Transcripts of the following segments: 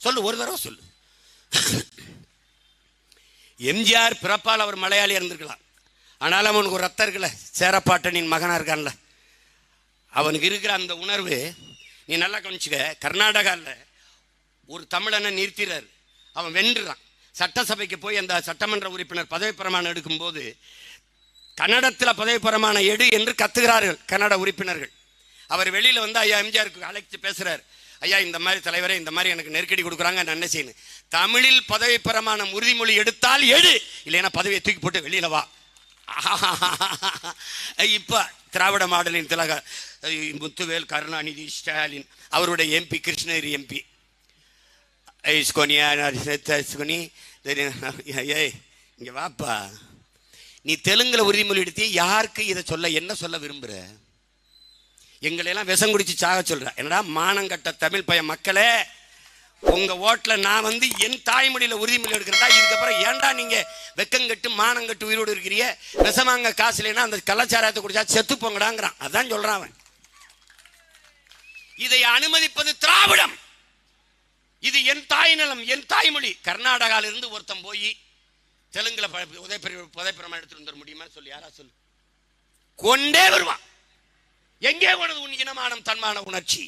சொல்லு, ஒரு தடவை சொல்லு. எம்ஜிஆர் பிறப்பால் அவர் மலையாளி இருந்திருக்கலாம். ஆனாலும் அவனுக்கு ஒரு ரத்தம் இருக்குல்ல, சேரப்பாட்டனின் மகனாக இருக்கான்ல, அவனுக்கு இருக்கிற அந்த உணர்வு நீ நல்லா கவனிச்சுக்க. கர்நாடகாவில் ஒரு தமிழனை நிறுத்திறார், அவன் வென்றுறான். சட்டசபைக்கு போய் அந்த சட்டமன்ற உறுப்பினர் பதவி பிரமாணம் எடுக்கும்போது கன்னடத்தில் பதவி பிரமாணம் எடு என்று கத்துகிறார்கள் கன்னட உறுப்பினர்கள். அவர் வெளியில் வந்து ஐயா எம்ஜிஆருக்கு அழைத்து பேசுகிறார். ஐயா, இந்த மாதிரி தலைவரை இந்த மாதிரி எனக்கு நெருக்கடி கொடுக்குறாங்க, நான் என்ன செய்யணும்? தமிழில் பதவி பிரமாணம் உறுதிமொழி எடுத்தால் எடு, இல்லைன்னா பதவியை தூக்கி போட்டு வெளியில் வா. இப்போ திராவிட மாடலின் திலக முத்துவேல் கருணாநிதி ஸ்டாலின் அவருடைய எம்பி, கிருஷ்ணகிரி எம்பி, இங்கே வாப்பா, நீ தெலுங்குல உறுதிமொழி எடுத்து யாருக்கு இதை சொல்ல, என்ன சொல்ல விரும்புகிற? எங்களையெல்லாம் விஷம் குடிச்சு சாக சொல்ற. என்னடா மானங்கட்ட தமிழ் பையன் மக்களே, உங்க ஓட்டுல நான் வந்து என் தாய்மொழியில உறுதிமொழி எடுக்கிறதா, இதுக்கப்புறம் ஏன்டா நீங்க வெக்கங்கட்டு மானங்கட்டு உயிரோடு இருக்கிறீங்க? விஷமாங்க காசு இல்லைன்னா அந்த கலாச்சாரத்தை குடிச்சா செத்து போங்கடாங்கிறான். அதான் சொல்றான் அவன். இதை அனுமதிப்பது திராவிடம். இது என் தாய் நிலம், என் தாய்மொழி. கர்நாடகால இருந்து ஒருத்தன் போய் தெலுங்குல புதைப்பிரமாணம் எடுத்துட்டு வந்துட முடியுமா சொல்லு? யாரா சொல்லு? கொண்டே வருவான். எங்கே போனது உன் இனமானம், தன்மான உணர்ச்சி?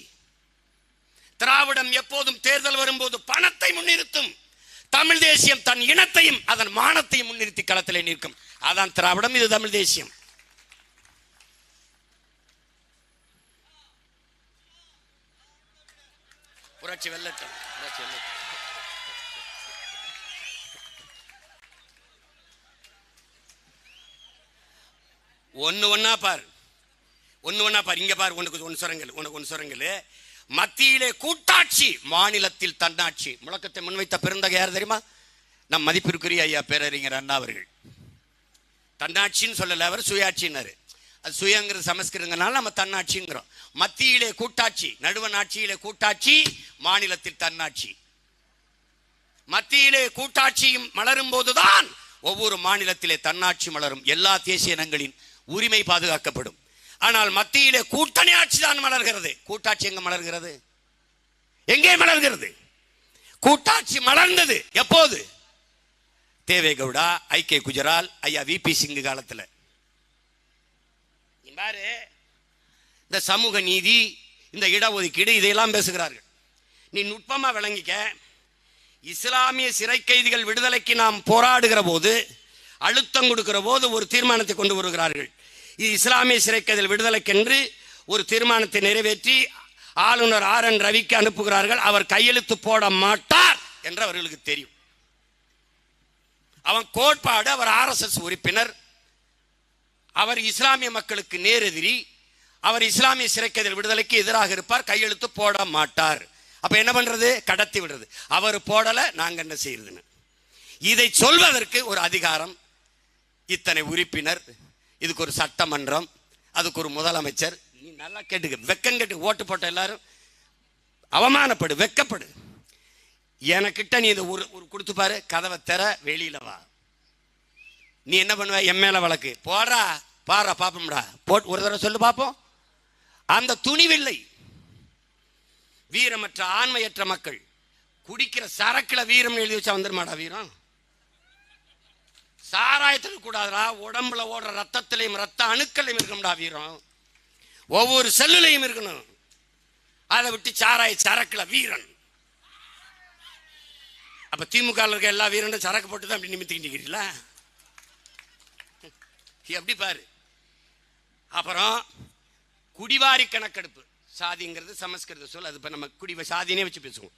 திராவிடம் எப்போதும் தேர்தல் வரும்போது பணத்தை முன்னிறுத்தும். தமிழ் தேசியம் தன் இனத்தையும் அதன் மானத்தையும் முன்னிறுத்தி களத்திலே நிற்கும். அதான் திராவிடம், இது தமிழ் தேசியம். புரட்சி வெல்லட்டும், புரட்சி வெல்லட்டும். ஒன்னு ஒன்னா பார், ஒன்னு ஒன்னா பார். இங்க பார், உனக்கு ஒன்னு சொல்றீங்க. மத்தியிலே கூட்டாட்சி, மாநிலத்தில் தன்னாட்சி. முழக்கத்தை முன்வைத்த பெருந்தகை யார் தெரியுமா? நம் மதிப்பிற்குரிய ஐயா பேரறிஞர் அண்ணா அவர்கள். தன்னாட்சின்னு சொல்லல, அவர் சுயாட்சின்னாரு. அது சுயங்கிறது சமஸ்கிருதங்கனால நம்ம தன்னாட்சிங்கிறோம். மத்தியிலே கூட்டாட்சி, நடுவண் ஆட்சியிலே கூட்டாட்சி, மாநிலத்தில் தன்னாட்சி. மத்தியிலே கூட்டாட்சியும் மலரும் போதுதான் ஒவ்வொரு மாநிலத்திலே தன்னாட்சி மலரும். எல்லா தேசிய இனங்களின் உரிமை பாதுகாக்கப்படும். ஆனால் மத்தியிலே கூட்டணி ஆட்சி தான் மலர்கிறது. கூட்டாட்சி எங்க மலர்கிறது? எங்கே மலர்கிறது? கூட்டாட்சி மலர்ந்தது எப்போது? தேவேகவுடா, ஐ.கே. குஜரால், ஐயா வி.பி. சிங் காலத்தில். பாரு, இந்த சமூக நீதி, இந்த இடஒதுக்கீடு, இதையெல்லாம் பேசுகிறார்கள். நீ நுட்பமா விளங்கிக்க. இஸ்லாமிய சிறை கைதிகள் விடுதலைக்கு நாம் போராடுகிற போது, அழுத்தம் கொடுக்கிற போது ஒரு தீர்மானத்தை கொண்டு வருகிறார்கள். இது இஸ்லாமிய சிறை கைதிகள் விடுதலைக்கென்று ஒரு தீர்மானத்தை நிறைவேற்றி ஆளுநர் ஆர்.என். ரவிக்கு அனுப்புகிறார்கள். அவர் கையெழுத்து போட மாட்டார் என்று அவர்களுக்கு தெரியும். அவன் கோட்பாடு, அவர் RSS உறுப்பினர், அவர் இஸ்லாமிய மக்களுக்கு நேரெதிரி, அவர் இஸ்லாமிய சிறை கைதிகள் விடுதலைக்கு எதிராக இருப்பார், கையெழுத்து போட மாட்டார். அப்ப என்ன பண்றது? கடத்தி விடுறது. அவர் போடல, நாங்க என்ன செய்யறதுன்னு. இதை சொல்வதற்கு ஒரு அதிகாரம், இத்தனை உறுப்பினர், இதுக்கு ஒரு சட்டமன்றம், அதுக்கு ஒரு முதலமைச்சர். நீ நல்லா கேட்டுக்க, வெக்கம் கேட்டு ஓட்டு போட்ட எல்லாரும் அவமானப்படு, வெக்கப்படு. எனக்கிட்ட நீ இதை ஒரு கொடுத்து பாரு, கதவை தர, வெளியில வா. நீ என்ன பண்ணுவ? என் மேல வழக்கு போடுறா, பாடுறா, பாப்போம்டா, போட்டு ஒரு தடவை சொல்லு பார்ப்போம். அந்த துணிவில்லை. வீரமற்ற ஆண்மையற்ற மக்கள் குடிக்கிற சரக்குல வீரம் எழுதி வச்சா வந்துருமாடா வீரம்? சாராயத்தில் கூடாதுடா, உடம்புல ஓடுற ரத்தத்திலையும் ரத்த அணுக்களையும் இருக்கணும்டா வீரம். ஒவ்வொரு செல்லுலையும் இருக்கணும். அதை விட்டு சாராய சரக்குல வீரன். அப்ப திமுக இருக்க எல்லா வீரனும் சரக்கு போட்டு தான் அப்படி நிமித்திக்கிட்டீங்களா? எப்படி பாரு. அப்புறம் குடிவாரி கணக்கெடுப்பு. சாதிங்கிறது சமஸ்கிருத சொல், அது இப்போ நம்ம சாதினே வச்சு பேசுவோம்.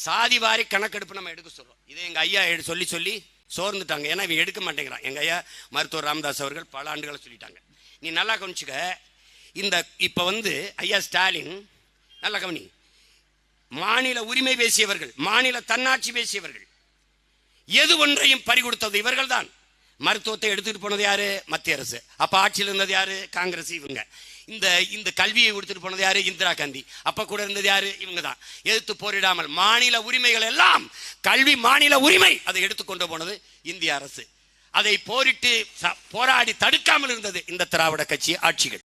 சாதி வாரி கணக்கெடுப்பு நம்ம எடுக்க சொல்றோம். இதை எங்க ஐயா சொல்லி சொல்லி சோர்ந்துட்டாங்க. ஏன்னா இவன் எடுக்க மாட்டேங்கிறான். எங்க ஐயா மருத்துவர் ராமதாஸ் அவர்கள் பல ஆண்டுகளை சொல்லிட்டாங்க. நீ நல்லா கவனிச்சுக்க. இந்த இப்ப வந்து ஐயா ஸ்டாலின், நல்லா கவனி, மாநில உரிமை பேசியவர்கள், மாநில தன்னாட்சி பேசியவர்கள், எது ஒன்றையும் பறிகொடுத்தது இவர்கள் தான். மருத்துவத்தை எடுத்துட்டு போனது யாரு? மத்திய அரசு. அப்ப ஆட்சியில் இருந்தது யாரு? காங்கிரஸ். இவங்க இந்த கல்வியை கொடுத்துட்டு போனது யாரு? இந்திரா காந்தி. அப்ப கூட இருந்தது யாரு? இவங்க தான். எதிர்த்து போரிடாமல் மாநில உரிமைகள் எல்லாம், கல்வி மாநில உரிமை, அதை எடுத்துக்கொண்டு போனது இந்திய அரசு. அதை போராடி தடுக்காமல் இருந்தது இந்த திராவிட கட்சி ஆட்சிகள்.